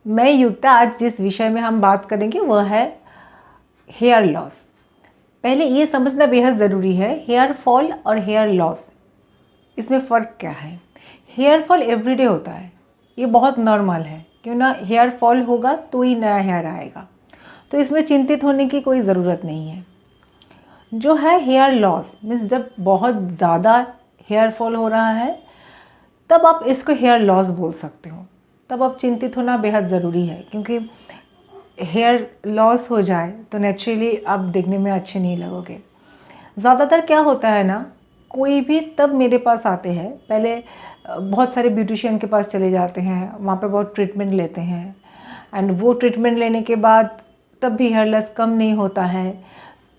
मैं युक्ता, आज जिस विषय में हम बात करेंगे वह है हेयर लॉस। पहले ये समझना बेहद ज़रूरी है, हेयर फॉल और हेयर लॉस इसमें फ़र्क क्या है। हेयर फॉल एवरीडे होता है, ये बहुत नॉर्मल है, क्यों ना। हेयर फॉल होगा तो ही नया हेयर आएगा, तो इसमें चिंतित होने की कोई ज़रूरत नहीं है। जो है हेयर लॉस मीन्स जब बहुत ज़्यादा हेयर फॉल हो रहा है तब आप इसको हेयर लॉस बोल सकते हो। तब आप चिंतित होना बेहद ज़रूरी है, क्योंकि हेयर लॉस हो जाए तो नेचुरली आप देखने में अच्छे नहीं लगोगे। ज़्यादातर क्या होता है ना, कोई भी तब मेरे पास आते हैं, पहले बहुत सारे ब्यूटिशियन के पास चले जाते हैं, वहाँ पे बहुत ट्रीटमेंट लेते हैं, एंड वो ट्रीटमेंट लेने के बाद तब भी हेयर लॉस कम नहीं होता है,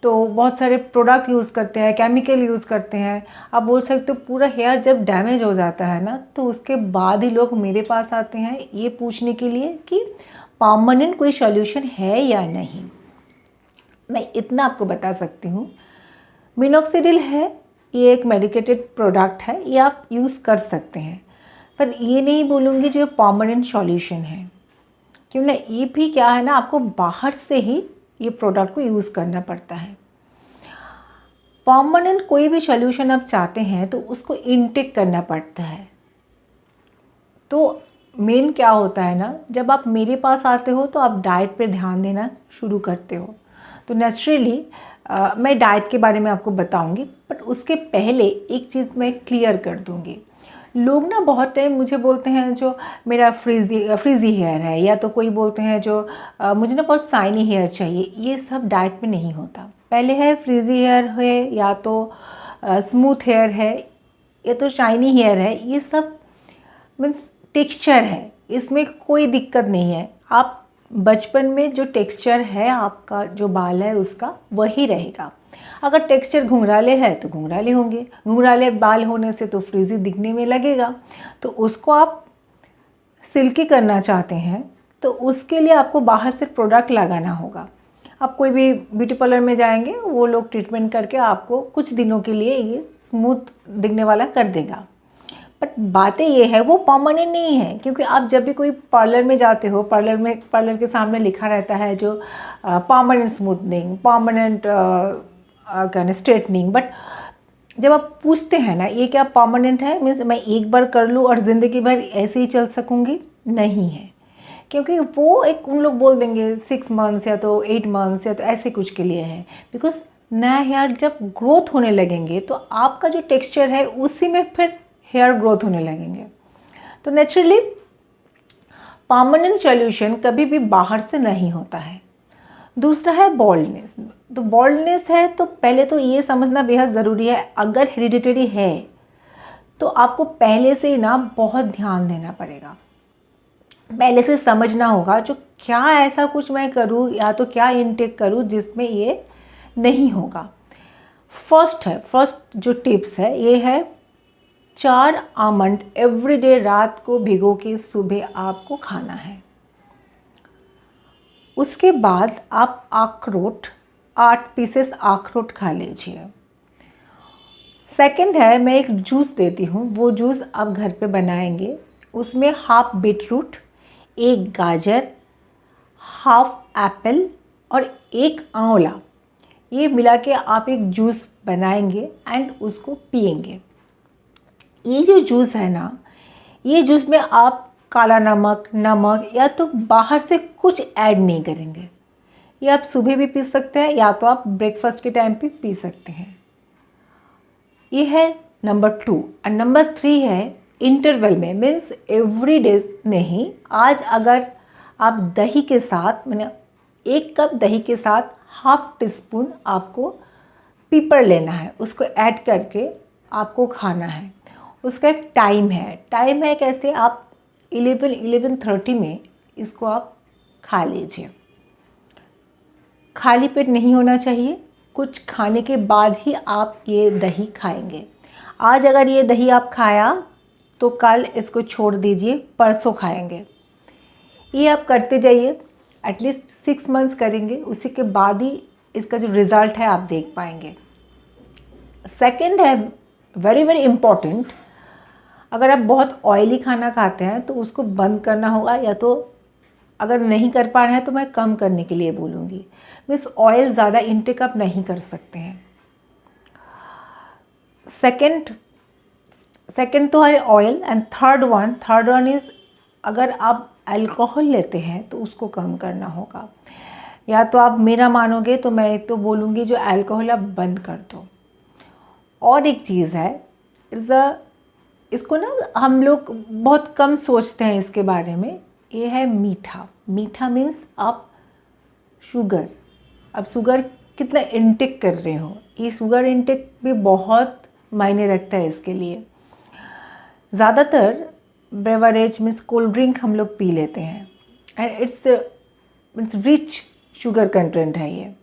तो बहुत सारे प्रोडक्ट यूज़ करते हैं, केमिकल यूज़ करते हैं। आप बोल सकते हो पूरा हेयर जब डैमेज हो जाता है ना, तो उसके बाद ही लोग मेरे पास आते हैं ये पूछने के लिए कि परमानेंट कोई सॉल्यूशन है या नहीं। मैं इतना आपको बता सकती हूँ, मिनोक्सिडिल है, ये एक मेडिकेटेड प्रोडक्ट है, ये आप यूज़ कर सकते हैं, पर ये नहीं बोलूँगी जो परमानेंट सॉल्यूशन है, क्यों ना। ये भी क्या है ना, आपको बाहर से ही ये प्रोडक्ट को यूज़ करना पड़ता है। परमानेंट कोई भी सॉल्यूशन आप चाहते हैं तो उसको इनटेक करना पड़ता है। तो मेन क्या होता है ना, जब आप मेरे पास आते हो तो आप डाइट पे ध्यान देना शुरू करते हो, तो नेचुरली मैं डाइट के बारे में आपको बताऊंगी, बट उसके पहले एक चीज़ मैं क्लियर कर दूंगी। लोग ना बहुत टाइम मुझे बोलते हैं जो मेरा फ्रीज़ी हेयर है, या तो कोई बोलते हैं जो मुझे ना बहुत शाइनी हेयर चाहिए। ये सब डाइट में नहीं होता। पहले है फ्रीज़ी हेयर है, या तो स्मूथ हेयर है, या तो शाइनी हेयर है, ये सब मीन्स टेक्सचर है, इसमें कोई दिक्कत नहीं है। आप बचपन में जो टेक्सचर है आपका, जो बाल है उसका, वही रहेगा। अगर टेक्सचर घुंघराले है तो घुंघराले होंगे, घुंघराले बाल होने से तो फ्रीज़ी दिखने में लगेगा। तो उसको आप सिल्की करना चाहते हैं तो उसके लिए आपको बाहर से प्रोडक्ट लगाना होगा। आप कोई भी ब्यूटी पार्लर में जाएंगे, वो लोग ट्रीटमेंट करके आपको कुछ दिनों के लिए ये स्मूथ दिखने वाला कर देगा, बट बातें ये है वो परमानेंट नहीं है। क्योंकि आप जब भी कोई पार्लर में जाते हो, पार्लर के सामने लिखा रहता है जो परमानेंट स्मूथनिंग, परमानेंट कहना स्ट्रेटनिंग, बट जब आप पूछते हैं ना ये क्या परमानेंट है, मीन्स मैं एक बार कर लूँ और ज़िंदगी भर ऐसे ही चल सकूँगी, नहीं है। क्योंकि वो एक उन लोग बोल देंगे 6 मंथ्स या तो 8 मंथ्स या तो ऐसे कुछ के लिए है। बिकॉज नया हेयर जब ग्रोथ होने लगेंगे तो आपका जो टेक्सचर है उसी में फिर हेयर ग्रोथ होने लगेंगे। तो नेचुरली परमानेंट सॉल्यूशन कभी भी बाहर से नहीं होता है। दूसरा है बॉल्डनेस। तो बॉल्डनेस है तो पहले तो ये समझना बेहद ज़रूरी है, अगर हेरिडिटरी है तो आपको पहले से ही ना बहुत ध्यान देना पड़ेगा। पहले से समझना होगा जो क्या ऐसा कुछ मैं करूँ या तो क्या इनटेक करूँ जिसमें ये नहीं होगा। फर्स्ट जो टिप्स है ये है 4 आमंड एवरीडे रात को भिगो के सुबह आपको खाना है। उसके बाद आप अखरोट 8 पीसेस अखरोट खा लीजिए। सेकंड है, मैं एक जूस देती हूँ, वो जूस आप घर पे बनाएंगे। उसमें हाफ बीटरूट, 1 गाजर, हाफ एप्पल और 1 आंवला, ये मिला के आप एक जूस बनाएंगे एंड उसको पिएंगे। ये जो जूस है ना, ये जूस में आप काला नमक या तो बाहर से कुछ ऐड नहीं करेंगे। ये आप सुबह भी पी सकते हैं या तो आप ब्रेकफास्ट के टाइम पे पी सकते हैं। ये है नंबर 2। और नंबर 3 है इंटरवल में, मीन्स एवरी डे नहीं। आज अगर आप दही के साथ, मैंने 1 कप दही के साथ हाफ टीस्पून आपको पीपर लेना है, उसको ऐड करके आपको खाना है। उसका एक टाइम है कैसे, आप 11:30 में इसको आप खा लीजिए। खाली पेट नहीं होना चाहिए, कुछ खाने के बाद ही आप ये दही खाएंगे। आज अगर ये दही आप खाया तो कल इसको छोड़ दीजिए, परसों खाएंगे। ये आप करते जाइए, एटलीस्ट 6 मंथ्स करेंगे, उसी के बाद ही इसका जो रिज़ल्ट है आप देख पाएंगे। सेकंड है वेरी वेरी इम्पॉर्टेंट, अगर आप बहुत ऑयली खाना खाते हैं तो उसको बंद करना होगा, या तो अगर नहीं कर पा रहे हैं तो मैं कम करने के लिए बोलूँगी। मीन्स ऑयल ज़्यादा इंटेक आप नहीं कर सकते हैं। सेकंड तो है oil, and third one is अगर आप अल्कोहल लेते हैं तो उसको कम करना होगा। या तो आप मेरा मानोगे तो मैं तो बोलूँगी जो अल्कोहल आप बंद कर दो। और एक चीज़ है, इसको ना हम लोग बहुत कम सोचते हैं इसके बारे में, ये है मीठा। मीठा मीन्स आप शुगर कितना इंटेक कर रहे हो। ये शुगर इंटेक भी बहुत मायने रखता है इसके लिए। ज़्यादातर बेवरेज मीन्स कोल्ड ड्रिंक हम लोग पी लेते हैं, and means rich sugar content है ये,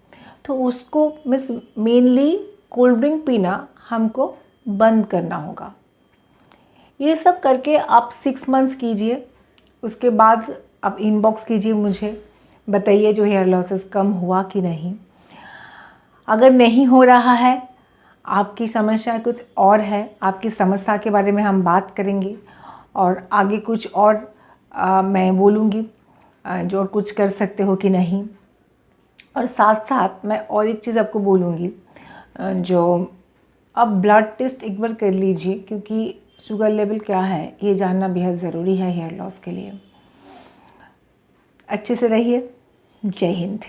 तो उसको मीन्स मेनली कोल्ड ड्रिंक पीना हमको बंद करना होगा। ये सब करके आप 6 मंथ्स कीजिए। उसके बाद आप इनबॉक्स कीजिए, मुझे बताइए जो हेयर लॉसेस कम हुआ कि नहीं। अगर नहीं हो रहा है, आपकी समस्या कुछ और है, आपकी समस्या के बारे में हम बात करेंगे और आगे कुछ और मैं बोलूँगी जो कुछ कर सकते हो कि नहीं। और साथ साथ मैं और एक चीज़ आपको बोलूँगी, जो आप ब्लड टेस्ट एक बार कर लीजिए, क्योंकि शुगर लेवल क्या है ये जानना बेहद ज़रूरी है हेयर लॉस के लिए। अच्छे से रहिए। जय हिंद।